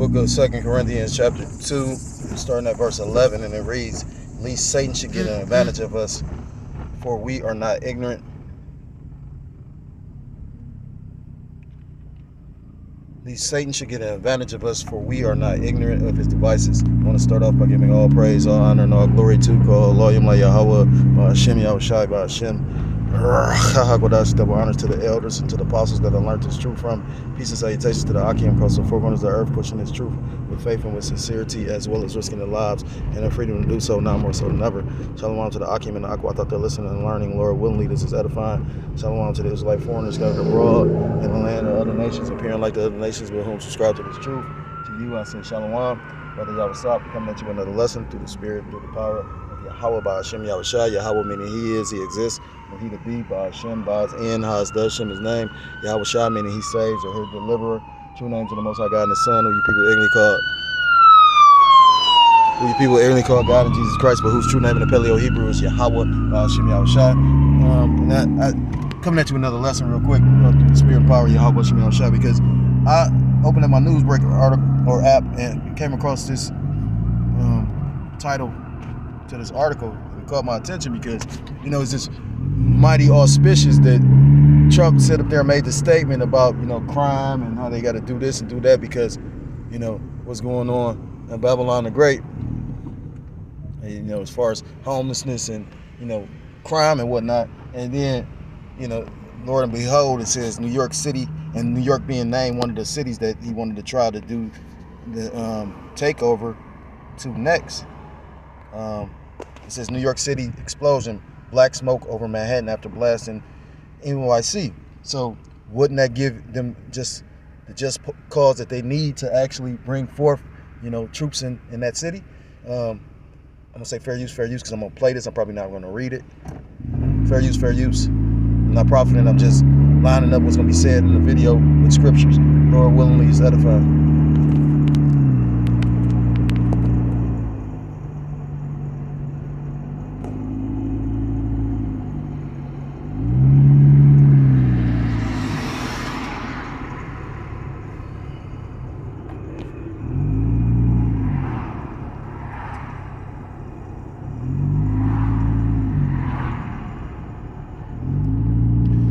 book of 2 Corinthians chapter 2, starting at verse 11, and it reads, "Least Satan should get an advantage of us, for we are not ignorant." Least Satan should get an advantage of us, for we are not ignorant of his devices. I want to start off by giving all praise, all honor, and all glory to Elohim Yahweh, Hashem Yahushai, Hashem. Double honors to the elders and to the apostles that I learned this truth from. Peace and salutations to the Akim across the four corners of the earth, pushing this truth with faith and with sincerity, as well as risking their lives and their freedom to do so, now more so than ever. Shalom to the Akim and the Aqua. I thought they're listening and learning. Lord, willingly, this is edifying. Shalom to the Israelite foreigners scattered abroad in the land of other nations, appearing like the other nations with whom subscribe to this truth. To you, I say Shalom. Brother Yahweh, coming at you with another lesson through the Spirit, through the power of Yahweh by Hashem Yahushai. Yahweh meaning He is, He exists. Or He to be by Hashem, by His end, His does Hashem His name. Yahushai meaning He saves or His deliverer. True names of the Most High God and the Son, who you people ignorantly call God and Jesus Christ, but whose true name in the Paleo Hebrew is Yahweh by Hashem Yahushai. Coming at you with another lesson real quick through the Spirit and power of Yahweh Hashem Yahushai, because I opened up my Newsbreaker article or app and came across this title to this article. It caught my attention because, it's just mighty auspicious that Trump sat up there and made the statement about, crime and how they got to do this and do that because, what's going on in Babylon the Great. And, as far as homelessness and, crime and whatnot. And then, Lord and behold, it says New York City, and New York being named one of the cities that he wanted to try to do the takeover to next. It says New York City explosion, black smoke over Manhattan after blasting NYC. So wouldn't that give them just cause that they need to actually bring forth, troops in that city? I'm gonna say fair use, because I'm gonna play this. I'm probably not gonna read it. Fair use. I'm not profiting. I'm just lining up what's gonna be said in the video with scriptures. Lord willingly is edifying.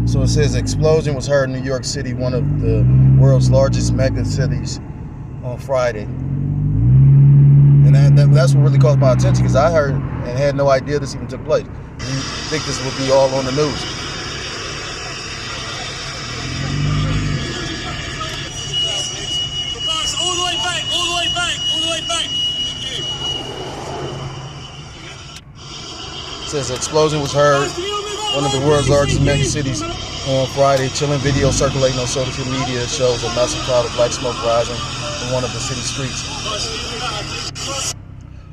So it says explosion was heard in New York City, one of the world's largest mega cities, on Friday. And that's what really caught my attention, because I heard and had no idea this even took place. You think this would be all on the news. All the way back. It says explosion was heard, one of the world's largest mega cities, on Friday. Chilling video circulating on social media shows a massive cloud of black smoke rising in one of the city streets.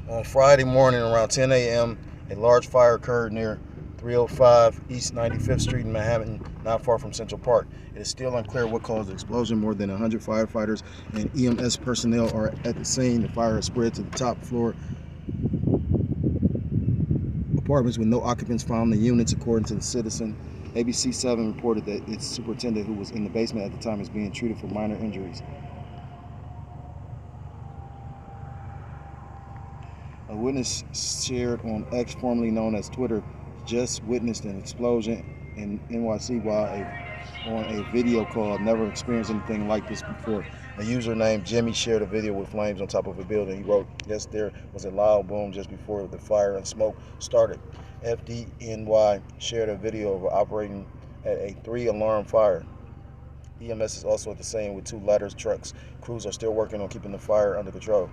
On Friday morning around 10 a.m., a large fire occurred near 305 East 95th Street in Manhattan, not far from Central Park. It is still unclear what caused the explosion. More than 100 firefighters and EMS personnel are at the scene. The fire has spread to the top floor apartments with no occupants found in the units, according to the Citizen. ABC 7 reported that its superintendent, who was in the basement at the time, is being treated for minor injuries. A witness shared on X, formerly known as Twitter, just witnessed an explosion in NYC while on a video call. "I've never experienced anything like this before." A user named Jimmy shared a video with flames on top of a building. He wrote, "Yes, there was a loud boom just before the fire and smoke started." FDNY shared a video of operating at a 3-alarm fire. EMS is also at the scene with 2 ladder trucks. Crews are still working on keeping the fire under control.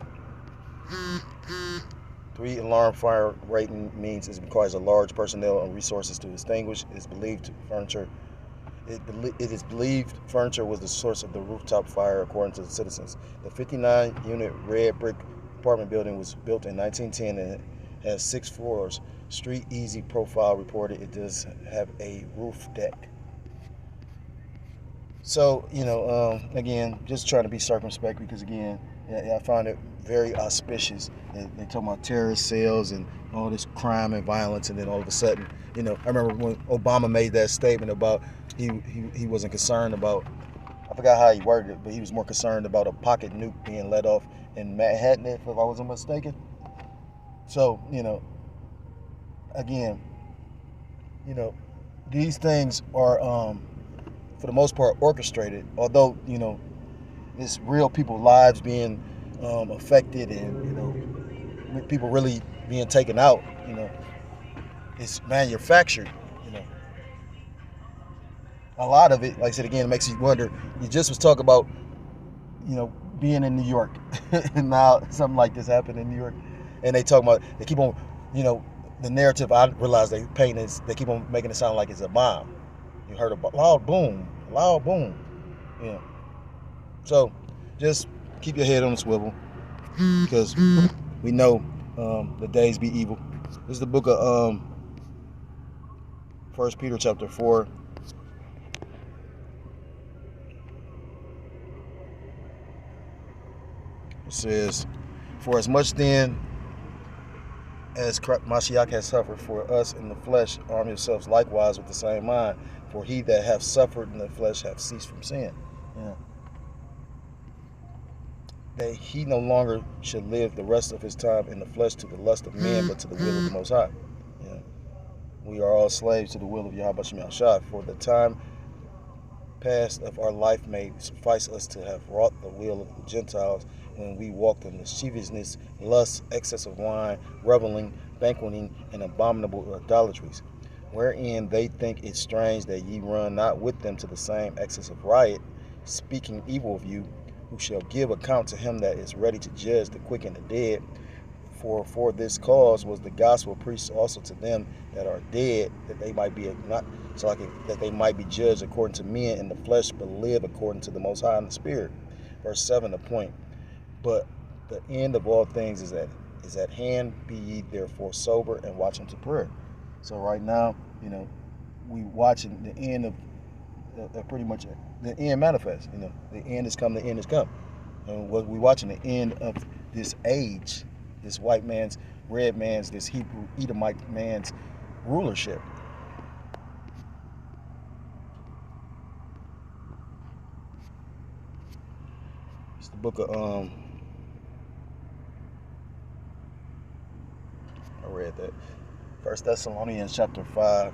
3-alarm fire rating means it requires a large personnel and resources to extinguish. It is believed furniture was the source of the rooftop fire, according to the Citizens. The 59-unit red brick apartment building was built in 1910 and has 6 floors. Street Easy Profile reported it does have a roof deck. So, again, just trying to be circumspect, because, again, I find it very auspicious. They talk about terrorist cells and all this crime and violence, and then all of a sudden, I remember when Obama made that statement about he wasn't concerned about I forgot how he worded it, but he was more concerned about a pocket nuke being let off in Manhattan, if I wasn't mistaken. So, again, these things are, for the most part, orchestrated. Although, it's real people lives being affected, and people really being taken out. It's manufactured. A lot of it, like I said again, it makes you wonder. You just was talking about, being in New York, and now something like this happened in New York, and they keep on, the narrative. I realize they keep on making it sound like it's a bomb. You heard a loud boom. So just keep your head on the swivel, because we know the days be evil. This is the book of 1 Peter chapter 4. It says, "For as much then as Mashiach has suffered for us in the flesh, arm yourselves likewise with the same mind. For he that hath suffered in the flesh hath ceased from sin." That he no longer should live the rest of his time in the flesh to the lust of men, but to the will of the Most High. We are all slaves to the will of Yahweh Shem Shah. For the time past of our life may suffice us to have wrought the will of the Gentiles, when we walked in lasciviousness, lust, excess of wine, reveling, banqueting, and abominable idolatries, wherein they think it strange that ye run not with them to the same excess of riot, speaking evil of you, who shall give account to him that is ready to judge the quick and the dead. For this cause was the gospel preached also to them that are dead, that they might be that they might be judged according to men in the flesh, but live according to the Most High in the Spirit. Verse 7, the point. But the end of all things is at hand. Be ye therefore sober and watch unto prayer. So right now, we watching the end of pretty much the end manifest. The end is come. The end is come. And what we watching the end of this age, this white man's, red man's, this Hebrew Edomite man's rulership. It's the book of I read that. 1 Thessalonians chapter 5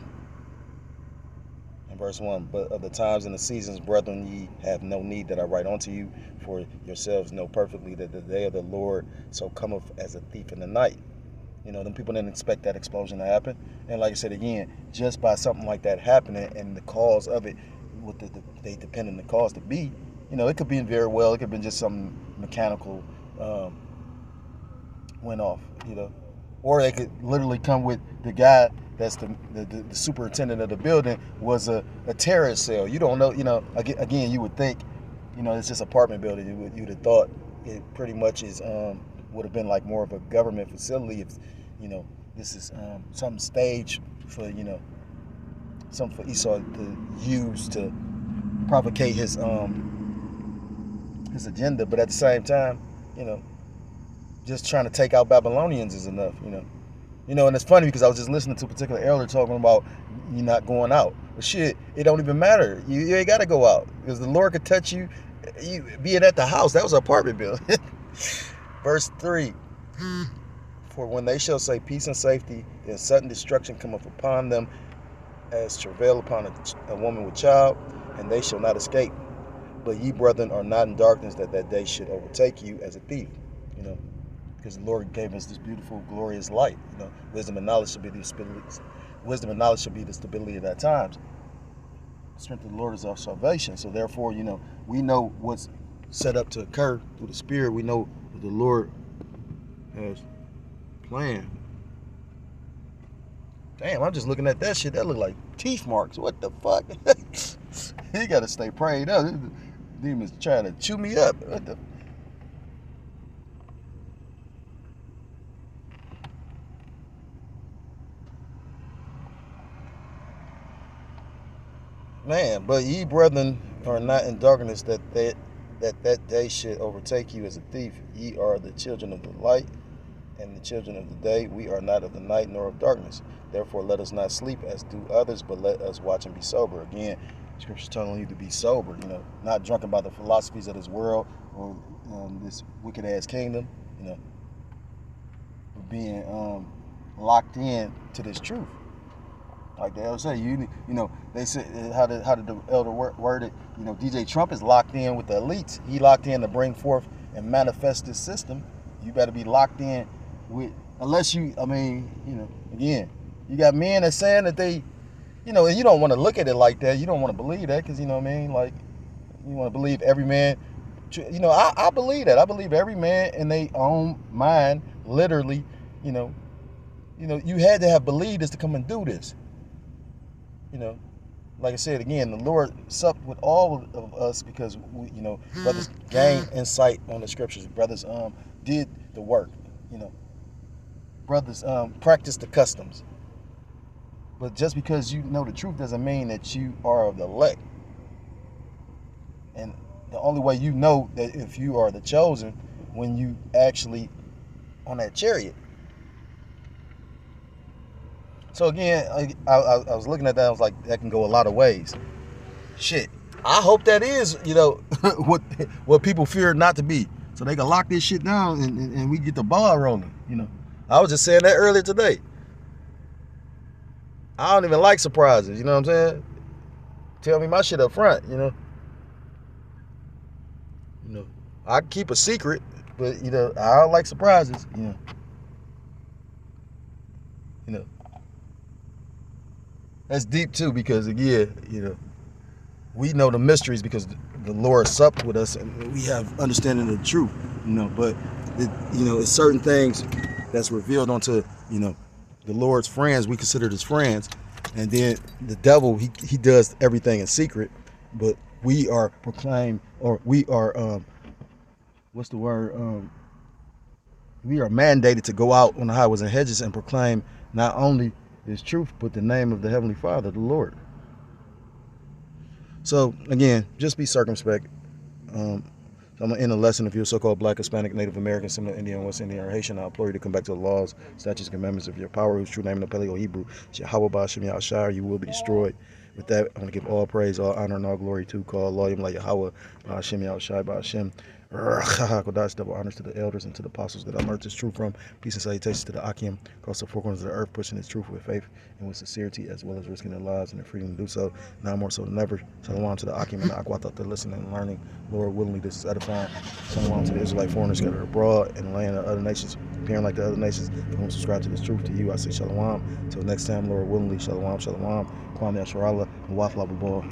and verse 1. But of the times and the seasons, brethren, ye have no need that I write unto you, for yourselves know perfectly that the day of the Lord so cometh as a thief in the night. Them people didn't expect that explosion to happen. And like I said again, just by something like that happening and the cause of it, what they depend on the cause to be, it could be very well, it could have been just some mechanical went off, Or they could literally come with the guy that's the superintendent of the building was a terrorist cell. You don't know, again, you would think, it's just apartment building. You'd have thought it pretty much is would have been like more of a government facility if, this is some stage for, something for Esau to use to propagate his agenda. But at the same time, just trying to take out Babylonians is enough, and it's funny because I was just listening to a particular elder talking about you not going out. But shit, it don't even matter. You ain't got to go out because the Lord could touch you being at the house. That was an apartment building. Verse 3. For when they shall say peace and safety, then sudden destruction cometh upon them as travail upon a woman with child, and they shall not escape. But ye, brethren, are not in darkness, that day should overtake you as a thief. Because the Lord gave us this beautiful, glorious light. Wisdom and knowledge should be the stability. Wisdom and knowledge should be the stability of that times. The strength of the Lord is our salvation. So therefore, we know what's set up to occur through the Spirit. We know what the Lord has planned. Damn, I'm just looking at that shit. That look like teeth marks. What the fuck? He got to stay prayed up. This demon's trying to chew me up. What the? Man, but ye, brethren, are not in darkness, that day should overtake you as a thief. Ye are the children of the light and the children of the day. We are not of the night nor of darkness. Therefore let us not sleep as do others, but let us watch and be sober. Again, Scripture's telling you to be sober, not drunken by the philosophies of this world or this wicked ass kingdom, but being locked in to this truth. Like the elder say, they said how did the elder word it? DJ Trump is locked in with the elites. He locked in to bring forth and manifest this system. You better be locked in with, unless again, you got men that saying that they, and you don't want to look at it like that. You don't want to believe that because, like, you want to believe every man. I believe that. I believe every man in their own mind, literally, you had to have believed this to come and do this. Like I said again, the Lord supped with all of us because we, brothers gained insight on the scriptures. Brothers did the work. Brothers practiced the customs. But just because you know the truth doesn't mean that you are of the elect. And the only way you know that if you are the chosen, when you actually on that chariot. So again, I was looking at that. I was like, that can go a lot of ways. Shit, I hope that is, what people fear not to be, so they can lock this shit down and we get the ball rolling. I was just saying that earlier today. I don't even like surprises. You know what I'm saying? Tell me my shit up front. I keep a secret, but I don't like surprises. That's deep too, because again, we know the mysteries because the Lord supped with us and we have understanding of the truth, but it's certain things that's revealed onto, the Lord's friends, we consider as friends, and then the devil, he does everything in secret, but we are proclaimed, or we are, we are mandated to go out on the highways and hedges and proclaim not only His truth, but the name of the Heavenly Father, the Lord. So again, just be circumspect. I'm going to end the lesson. If you're so-called Black, Hispanic, Native American, Seminole Indian, West Indian, or Haitian, I implore you to come back to the laws, statutes, and commandments of your power, whose true name in the Paleo Hebrew is Yahweh Ba'Shem Yahshua. You will be destroyed. With that, I want to give all praise, all honor, and all glory to call Loyim like Yahweh Ba'Shem Yahshua Ba'Shem. Double honors to the elders and to the apostles that I learned this truth from. Peace and salutations to the Akim across the four corners of the earth, pushing this truth with faith and with sincerity, as well as risking their lives and their freedom to do so. Now more so than ever. Shalom to the Akim and the Akwat out there listening and learning. Lord, willingly this is edifying. Shalom to the Israelite foreigners scattered abroad and the land of other nations, appearing like the other nations, for whom subscribe to this truth. To you I say shalom. Till next time, Lord, willingly, shalom, shalom. Kwame Asharallah and Wafla Babor.